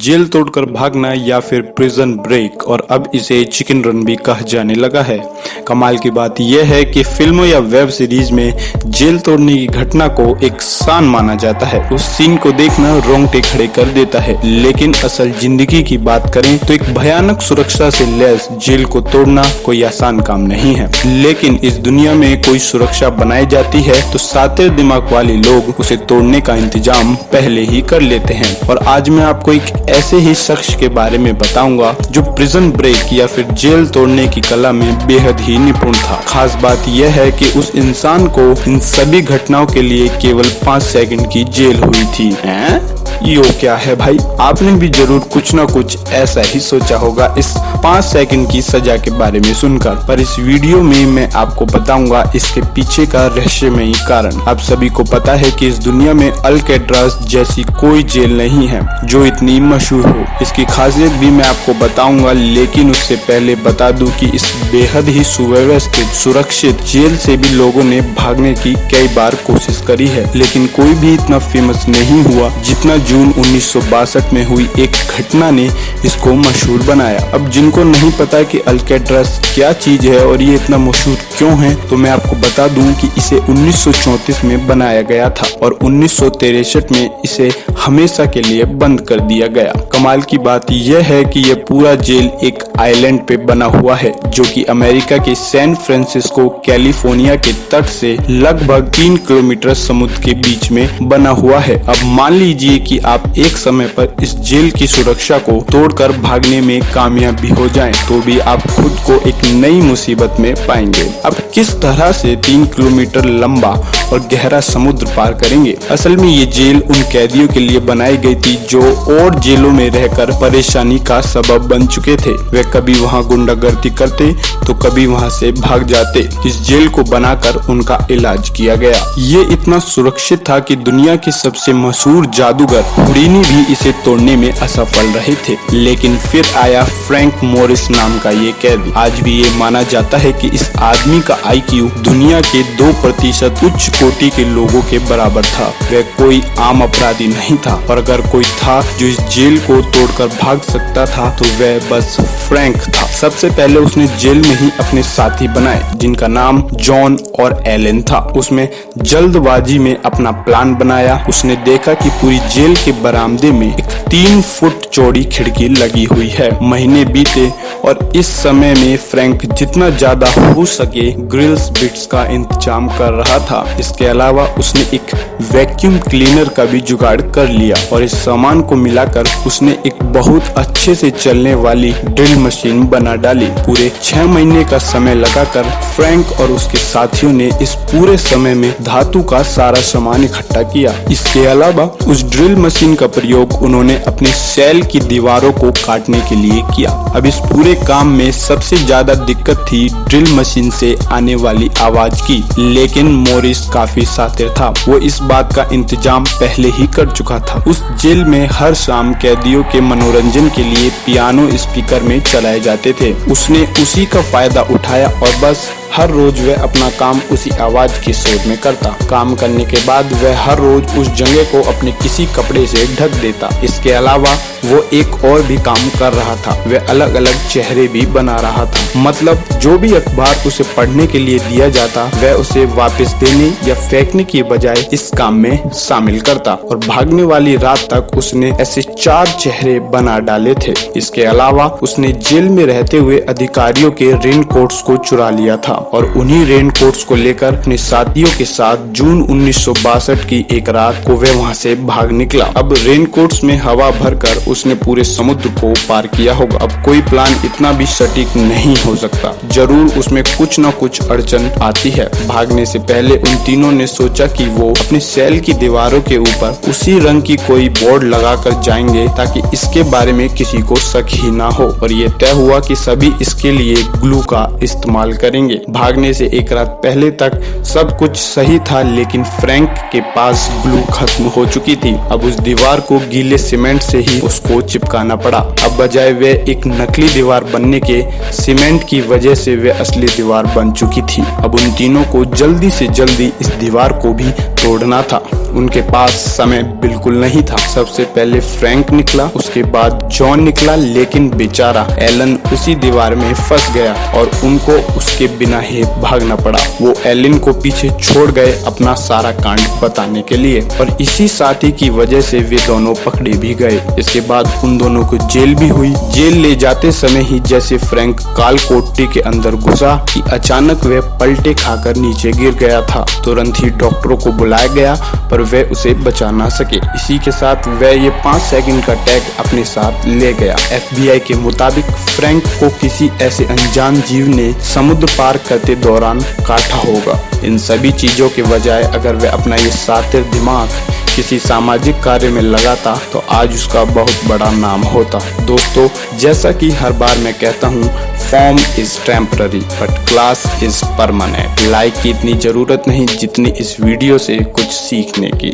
Jail तोड़कर भागना या फिर प्रिजन ब्रेक, और अब इसे चिकन रन भी कहा जाने लगा है। कमाल की बात यह है कि फिल्मों या वेब सीरीज में जेल तोड़ने की घटना को एक शान माना जाता है। उस सीन को देखना रोंगटे खड़े कर देता है, लेकिन असल जिंदगी की बात करें तो एक भयानक सुरक्षा से लैस जेल को तोड़ना कोई आसान काम नहीं है। लेकिन इस दुनिया में कोई सुरक्षा बनाई जाती है तो सातिर दिमाग वाले लोग उसे तोड़ने का इंतजाम पहले ही कर लेते हैं। और आज मैं आपको एक ऐसे ही शख्स के बारे में बताऊंगा जो प्रिजन ब्रेक या फिर जेल तोड़ने की कला में बेहद ही निपुण था। खास बात यह है कि उस इंसान को इन सभी घटनाओं के लिए केवल 5 सेकंड की जेल हुई थी। यो क्या है भाई, आपने भी जरूर कुछ न कुछ ऐसा ही सोचा होगा इस 5 सेकंड की सजा के बारे में सुनकर, पर इस वीडियो में मैं आपको बताऊंगा इसके पीछे का रहस्यमयी कारण। आप सभी को पता है कि इस दुनिया में अल्केट्राज जैसी कोई जेल नहीं है जो इतनी मशहूर हो। इसकी खासियत भी मैं आपको बताऊंगा, लेकिन उससे पहले बता दूं कि इस बेहद ही सुव्यवस्थित सुरक्षित जेल से भी लोगों ने भागने की कई बार कोशिश करी है, लेकिन कोई भी इतना फेमस नहीं हुआ जितना जून 1962 में हुई एक घटना ने इसको मशहूर बनाया। अब जिनको नहीं पता कि अल्केट्राज क्या चीज है और ये इतना मशहूर क्यों है, तो मैं आपको बता दूं कि इसे 1934 में बनाया गया था और 1963 में इसे हमेशा के लिए बंद कर दिया गया। कमाल की बात यह है कि यह पूरा जेल एक आइलैंड पे बना हुआ है जो कि अमेरिका के सैन फ्रांसिस्को कैलिफोर्निया के तट से लगभग 3 किलोमीटर समुद्र के बीच में बना हुआ है। अब मान लीजिए कि आप एक समय पर इस जेल की सुरक्षा को तोड़कर भागने में कामयाब भी हो जाएं, तो भी आप खुद को एक नई मुसीबत में पाएंगे। अब किस तरह से 3 किलोमीटर लंबा और गहरा समुद्र पार करेंगे? असल में ये जेल उन कैदियों के लिए बनाई गई थी जो और जेलों में रहकर परेशानी का सबब बन चुके थे। वे कभी वहाँ गुंडागर्दी करते तो कभी वहाँ से भाग जाते। इस जेल को बनाकर उनका इलाज किया गया। ये इतना सुरक्षित था कि दुनिया के सबसे मशहूर जादूगर हुडीनी भी इसे तोड़ने में असफल रहे थे। लेकिन फिर आया फ्रैंक मोरिस नाम का ये कैदी। आज भी ये माना जाता है कि इस आदमी का IQ दुनिया के 2% उच्च कोटि के लोगों के बराबर था। वह कोई आम अपराधी नहीं था, और अगर कोई था जो इस जेल को तोड़कर भाग सकता था तो वह बस फ्रैंक था। सबसे पहले उसने जेल में ही अपने साथी बनाए जिनका नाम जॉन और एलन था। उसमें जल्दबाजी में अपना प्लान बनाया। उसने देखा कि पूरी जेल के बरामदे में एक 3 फुट चौड़ी खिड़की लगी हुई है। महीने बीते और इस समय में फ्रैंक जितना ज्यादा हो सके ग्रिल्स बिट्स का इंतजाम कर रहा था। इसके अलावा उसने एक वैक्यूम क्लीनर का भी जुगाड़ कर लिया और इस सामान को मिलाकर उसने एक बहुत अच्छे से चलने वाली ड्रिल मशीन बना डाली। पूरे 6 महीने का समय लगाकर फ्रैंक और उसके साथियों ने इस पूरे समय में धातु का सारा सामान इकट्ठा किया। इसके अलावा उस ड्रिल मशीन का प्रयोग उन्होंने अपने सेल की दीवारों को काटने के लिए किया। अब इस पूरे काम में सबसे ज्यादा दिक्कत थी ड्रिल मशीन से आने वाली आवाज की, लेकिन मोरिस काफी शातिर था। वो इस बात का इंतजाम पहले ही कर चुका था। उस जेल में हर शाम कैदियों के मनोरंजन के लिए पियानो स्पीकर में चलाए जाते थे। उसने उसी का फायदा उठाया और बस हर रोज वह अपना काम उसी आवाज के शोर में करता। काम करने के बाद वह हर रोज उस जगह को अपने किसी कपड़े से ढक देता। इसके अलावा वो एक और भी काम कर रहा था, वह अलग अलग चेहरे भी बना रहा था। मतलब जो भी अखबार उसे पढ़ने के लिए दिया जाता वह उसे वापस देने या फेंकने की बजाय इस काम में शामिल करता। और भागने वाली रात तक उसने ऐसे 4 चेहरे बना डाले थे। इसके अलावा उसने जेल में रहते हुए अधिकारियों के रेन कोट्स को चुरा लिया था और उन्हीं रेन कोट्स को लेकर अपने साथियों के साथ जून 1962 की एक रात को वह वहां से भाग निकला। अब रेन कोट्स में हवा भरकर उसने पूरे समुद्र को पार किया होगा। अब कोई प्लान इतना भी सटीक नहीं हो सकता, जरूर उसमें कुछ न कुछ अड़चन आती है। भागने से पहले उन तीनों ने सोचा कि वो अपने सेल की दीवारों के ऊपर उसी रंग की कोई बोर्ड लगाकर जाएंगे ताकि इसके बारे में किसी को शक ही ना हो, और ये तय हुआ कि सभी इसके लिए ग्लू का इस्तेमाल करेंगे। भागने से एक रात पहले तक सब कुछ सही था, लेकिन फ्रैंक के पास ग्लू खत्म हो चुकी थी। अब उस दीवार को गीले सीमेंट से ही उसको चिपकाना पड़ा। अब बजाय वे एक नकली दीवार बनने के, सीमेंट की वजह से वे असली दीवार बन चुकी थी। अब उन तीनों को जल्दी से जल्दी इस दीवार को भी तोड़ना था। उनके पास समय बिल्कुल नहीं था। सबसे पहले फ्रैंक निकला, उसके बाद जॉन निकला, लेकिन बेचारा एलन उसी दीवार में फंस गया और उनको उसके बिना ही भागना पड़ा। वो एलन को पीछे छोड़ गए अपना सारा कांड बताने के लिए, और इसी साथी की वजह से वे दोनों पकड़े भी गए। इसके बाद उन दोनों को जेल भी हुई। जेल ले जाते समय ही जैसे फ्रैंक काल कोठरी के अंदर घुसा कि अचानक वह पलटे खाकर नीचे गिर गया था। तुरंत ही डॉक्टरों को बुलाया गया पर वह उसे बचा ना सके। इसी के साथ वह ये 5 सेकंड का टैग अपने साथ ले गया। FBI के मुताबिक फ्रैंक को किसी ऐसे अनजान जीव ने समुद्र पार करते दौरान काटा होगा। इन सभी चीजों के बजाय अगर वह अपना ये शातिर दिमाग किसी सामाजिक कार्य में लगाता तो आज उसका बहुत बड़ा नाम होता। दोस्तों, जैसा कि हर बार मैं कहता हूँ, form is temporary but class is permanent. Like की इतनी जरूरत नहीं जितनी इस वीडियो से कुछ सीखने की।